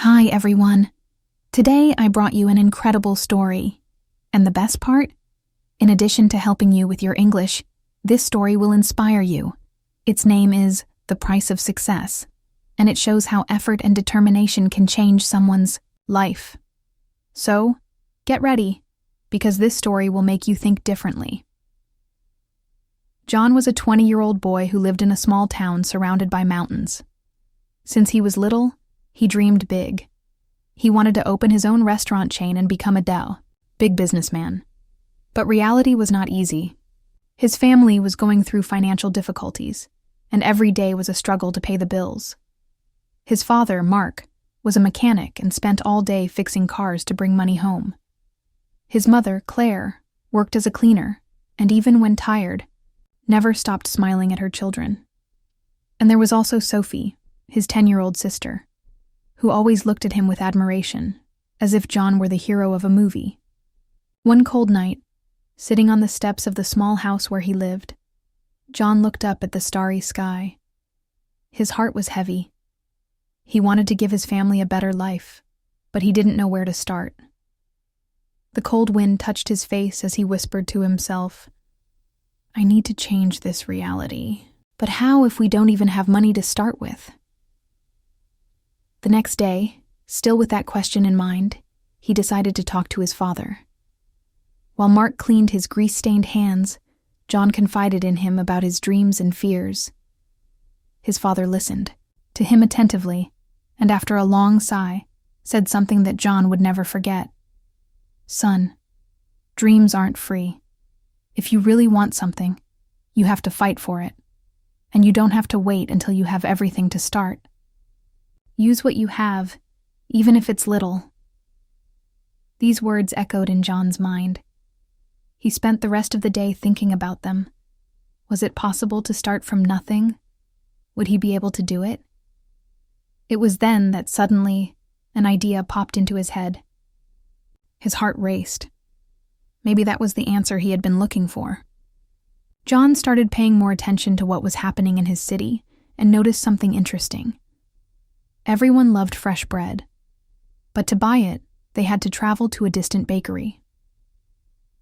Hi, everyone. Today I brought you an incredible story. And the best part? In addition to helping you with your English, this story will inspire you. Its name is The Price of Success, and it shows how effort and determination can change someone's life. So, get ready, because this story will make you think differently. John was a 20-year-old boy who lived in a small town surrounded by mountains. Since he was little, he dreamed big. He wanted to open his own restaurant chain and become a big businessman. But reality was not easy. His family was going through financial difficulties, and every day was a struggle to pay the bills. His father, Mark, was a mechanic and spent all day fixing cars to bring money home. His mother, Claire, worked as a cleaner, and even when tired, never stopped smiling at her children. And there was also Sophie, his 10-year-old sister, who always looked at him with admiration, as if John were the hero of a movie. One cold night, sitting on the steps of the small house where he lived, John looked up at the starry sky. His heart was heavy. He wanted to give his family a better life, but he didn't know where to start. The cold wind touched his face as he whispered to himself, "I need to change this reality. But how if we don't even have money to start with?" The next day, still with that question in mind, he decided to talk to his father. While Mark cleaned his grease-stained hands, John confided in him about his dreams and fears. His father listened to him attentively, and after a long sigh, said something that John would never forget. "Son, dreams aren't free. If you really want something, you have to fight for it, and you don't have to wait until you have everything to start. Use what you have, even if it's little." These words echoed in John's mind. He spent the rest of the day thinking about them. Was it possible to start from nothing? Would he be able to do it? It was then that suddenly an idea popped into his head. His heart raced. Maybe that was the answer he had been looking for. John started paying more attention to what was happening in his city and noticed something interesting. Everyone loved fresh bread, but to buy it, they had to travel to a distant bakery.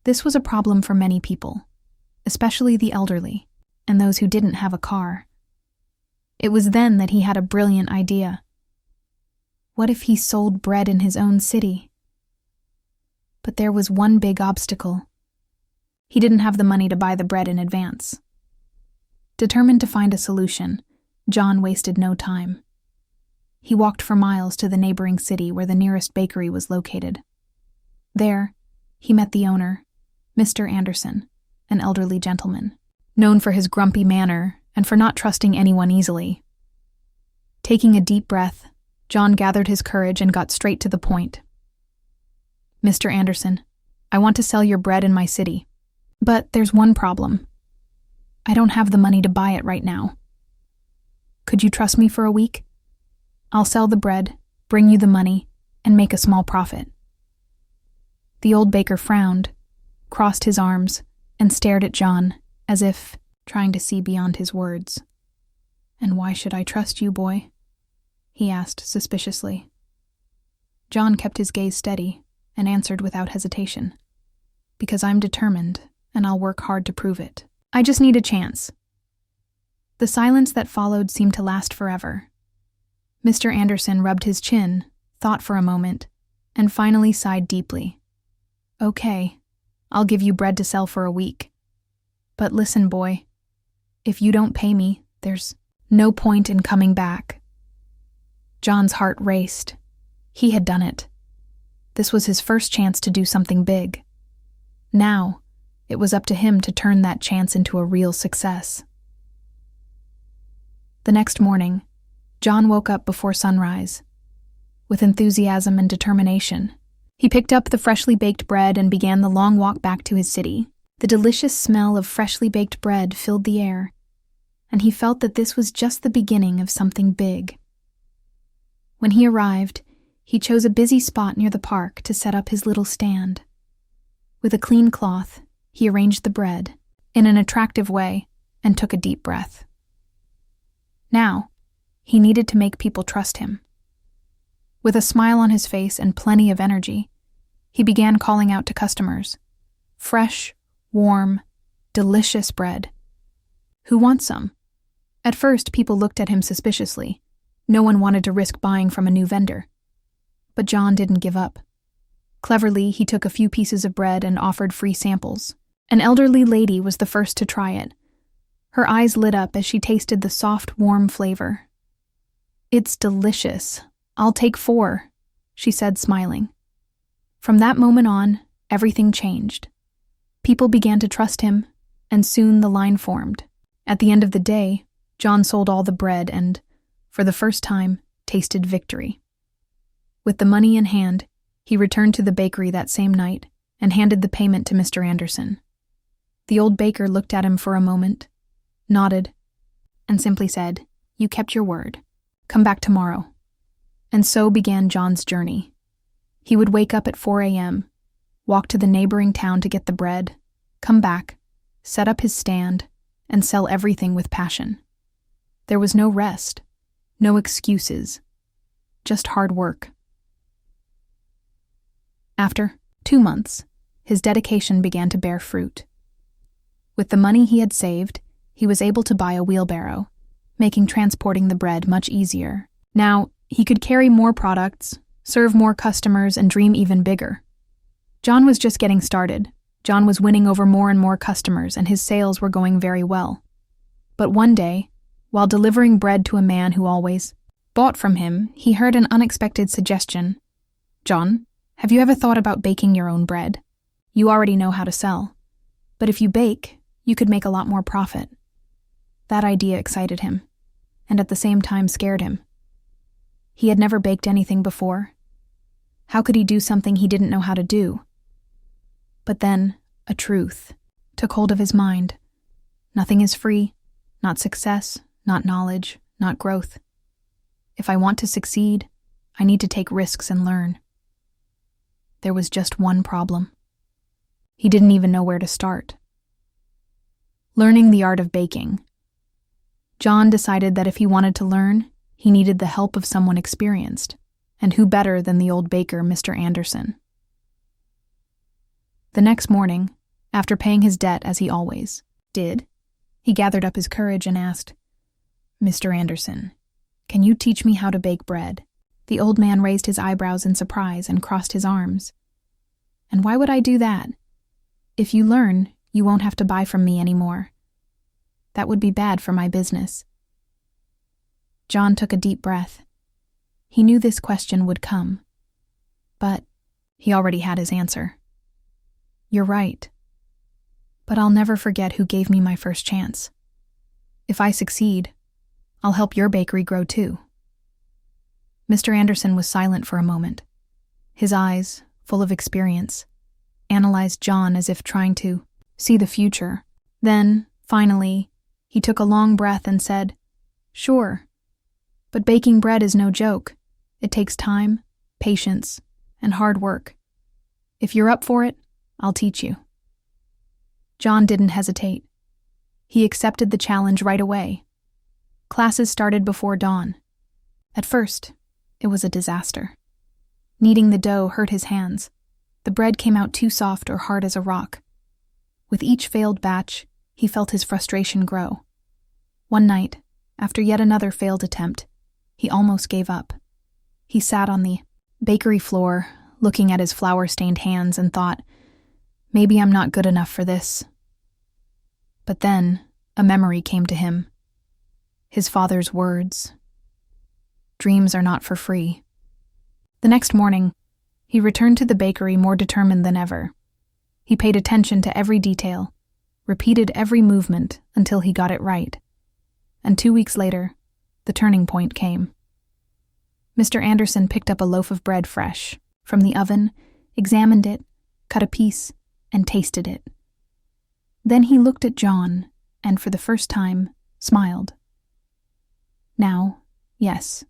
This was a problem for many people, especially the elderly and those who didn't have a car. It was then that he had a brilliant idea. What if he sold bread in his own city? But there was one big obstacle. He didn't have the money to buy the bread in advance. Determined to find a solution, John wasted no time. He walked for miles to the neighboring city where the nearest bakery was located. There, he met the owner, Mr. Anderson, an elderly gentleman, known for his grumpy manner and for not trusting anyone easily. Taking a deep breath, John gathered his courage and got straight to the point. "Mr. Anderson, I want to sell your bread in my city, but there's one problem. I don't have the money to buy it right now. Could you trust me for a week? I'll sell the bread, bring you the money, and make a small profit." The old baker frowned, crossed his arms, and stared at John, as if trying to see beyond his words. "And why should I trust you, boy?" he asked suspiciously. John kept his gaze steady and answered without hesitation. "Because I'm determined, and I'll work hard to prove it. I just need a chance." The silence that followed seemed to last forever. Mr. Anderson rubbed his chin, thought for a moment, and finally sighed deeply. "Okay, I'll give you bread to sell for a week. But listen, boy, if you don't pay me, there's no point in coming back." John's heart raced. He had done it. This was his first chance to do something big. Now, it was up to him to turn that chance into a real success. The next morning, John woke up before sunrise. With enthusiasm and determination, he picked up the freshly baked bread and began the long walk back to his city. The delicious smell of freshly baked bread filled the air, and he felt that this was just the beginning of something big. When he arrived, he chose a busy spot near the park to set up his little stand. With a clean cloth, he arranged the bread in an attractive way and took a deep breath. Now, he needed to make people trust him. With a smile on his face and plenty of energy, he began calling out to customers. Fresh, warm, delicious bread. Who wants some? At first, people looked at him suspiciously. No one wanted to risk buying from a new vendor. But John didn't give up. Cleverly, he took a few pieces of bread and offered free samples. An elderly lady was the first to try it. Her eyes lit up as she tasted the soft, warm flavor. "It's delicious. I'll take 4, she said, smiling. From that moment on, everything changed. People began to trust him, and soon the line formed. At the end of the day, John sold all the bread and, for the first time, tasted victory. With the money in hand, he returned to the bakery that same night and handed the payment to Mr. Anderson. The old baker looked at him for a moment, nodded, and simply said, "You kept your word. Come back tomorrow." And so began John's journey. He would wake up at 4 a.m., walk to the neighboring town to get the bread, come back, set up his stand, and sell everything with passion. There was no rest, no excuses, just hard work. After 2 months, his dedication began to bear fruit. With the money he had saved, he was able to buy a wheelbarrow, making transporting the bread much easier. Now, he could carry more products, serve more customers, and dream even bigger. John was just getting started. John was winning over more and more customers, and his sales were going very well. But one day, while delivering bread to a man who always bought from him, he heard an unexpected suggestion. "John, have you ever thought about baking your own bread? You already know how to sell. But if you bake, you could make a lot more profit." That idea excited him, and at the same time scared him. He had never baked anything before. How could he do something he didn't know how to do? But then, a truth took hold of his mind. Nothing is free, not success, not knowledge, not growth. If I want to succeed, I need to take risks and learn. There was just one problem. He didn't even know where to start. Learning the art of baking. John decided that if he wanted to learn, he needed the help of someone experienced, and who better than the old baker, Mr. Anderson. The next morning, after paying his debt as he always did, he gathered up his courage and asked, "Mr. Anderson, can you teach me how to bake bread?" The old man raised his eyebrows in surprise and crossed his arms. "And why would I do that? If you learn, you won't have to buy from me anymore. That would be bad for my business." John took a deep breath. He knew this question would come, but he already had his answer. "You're right, but I'll never forget who gave me my first chance. If I succeed, I'll help your bakery grow too." Mr. Anderson was silent for a moment. His eyes, full of experience, analyzed John as if trying to see the future. Then, finally, he took a long breath and said, "Sure, but baking bread is no joke. It takes time, patience, and hard work. If you're up for it, I'll teach you." John didn't hesitate. He accepted the challenge right away. Classes started before dawn. At first, it was a disaster. Kneading the dough hurt his hands. The bread came out too soft or hard as a rock. With each failed batch, he felt his frustration grow. One night, after yet another failed attempt, he almost gave up. He sat on the bakery floor, looking at his flour-stained hands, and thought, "Maybe I'm not good enough for this." But then, a memory came to him. His father's words. Dreams are not for free. The next morning, he returned to the bakery more determined than ever. He paid attention to every detail, repeated every movement until he got it right. And 2 weeks later, the turning point came. Mr. Anderson picked up a loaf of bread fresh from the oven, examined it, cut a piece, and tasted it. Then he looked at John and, for the first time, smiled. "Now, yes,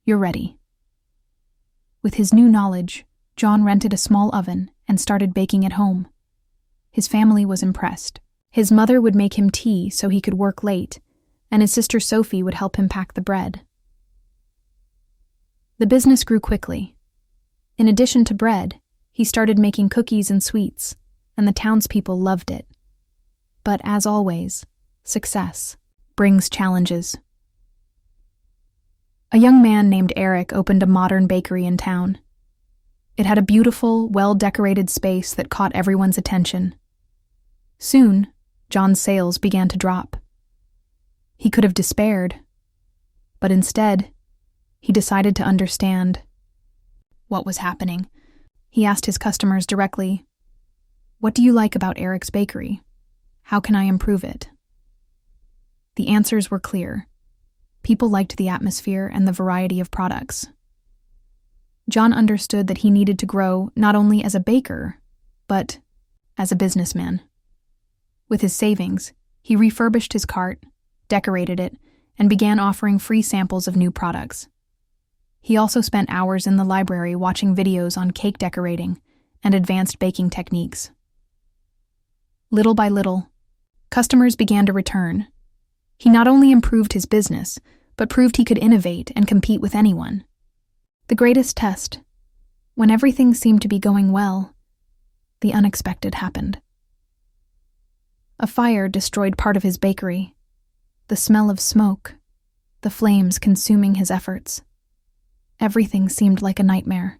you're ready." With his new knowledge, John rented a small oven and started baking at home. His family was impressed. His mother would make him tea so he could work late, and his sister Sophie would help him pack the bread. The business grew quickly. In addition to bread, he started making cookies and sweets, and the townspeople loved it. But as always, success brings challenges. A young man named Eric opened a modern bakery in town. It had a beautiful, well-decorated space that caught everyone's attention. Soon, John's sales began to drop. He could have despaired, but instead, he decided to understand what was happening. He asked his customers directly, "What do you like about Eric's bakery? How can I improve it?" The answers were clear. People liked the atmosphere and the variety of products. John understood that he needed to grow not only as a baker, but as a businessman. With his savings, he refurbished his cart, decorated it, and began offering free samples of new products. He also spent hours in the library watching videos on cake decorating and advanced baking techniques. Little by little, customers began to return. He not only improved his business, but proved he could innovate and compete with anyone. The greatest test, when everything seemed to be going well, the unexpected happened. A fire destroyed part of his bakery. The smell of smoke, the flames consuming his efforts. Everything seemed like a nightmare.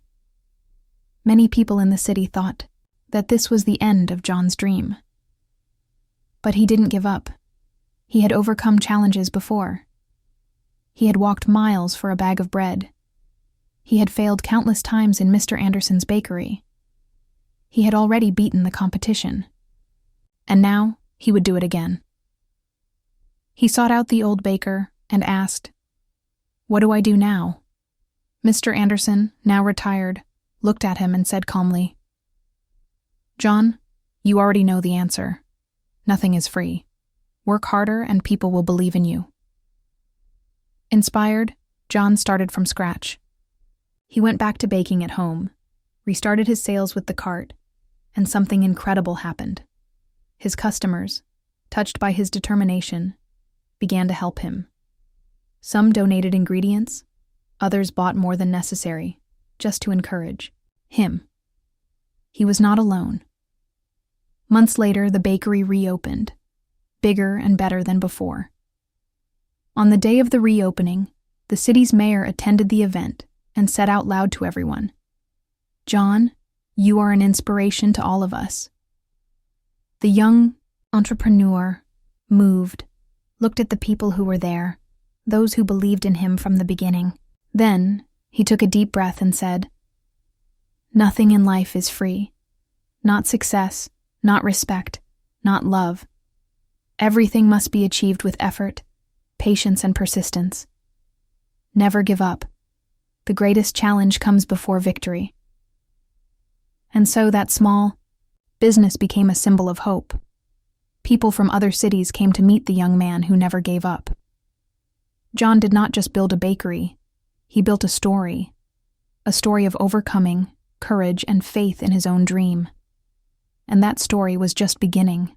Many people in the city thought that this was the end of John's dream. But he didn't give up. He had overcome challenges before. He had walked miles for a bag of bread. He had failed countless times in Mr. Anderson's bakery. He had already beaten the competition. And now he would do it again. He sought out the old baker and asked, "What do I do now?" Mr. Anderson, now retired, looked at him and said calmly, "John, you already know the answer. Nothing is free. Work harder and people will believe in you." Inspired, John started from scratch. He went back to baking at home, restarted his sales with the cart, and something incredible happened. His customers, touched by his determination, began to help him. Some donated ingredients, others bought more than necessary, just to encourage him. He was not alone. Months later, the bakery reopened, bigger and better than before. On the day of the reopening, the city's mayor attended the event and said out loud to everyone, "John, you are an inspiration to all of us." The young entrepreneur, moved, looked at the people who were there, those who believed in him from the beginning. Then, he took a deep breath and said, "Nothing in life is free. Not success, not respect, not love. Everything must be achieved with effort, patience, and persistence. Never give up. The greatest challenge comes before victory." And so that small business became a symbol of hope. People from other cities came to meet the young man who never gave up. John did not just build a bakery, he built a story of overcoming, courage, and faith in his own dream. And that story was just beginning.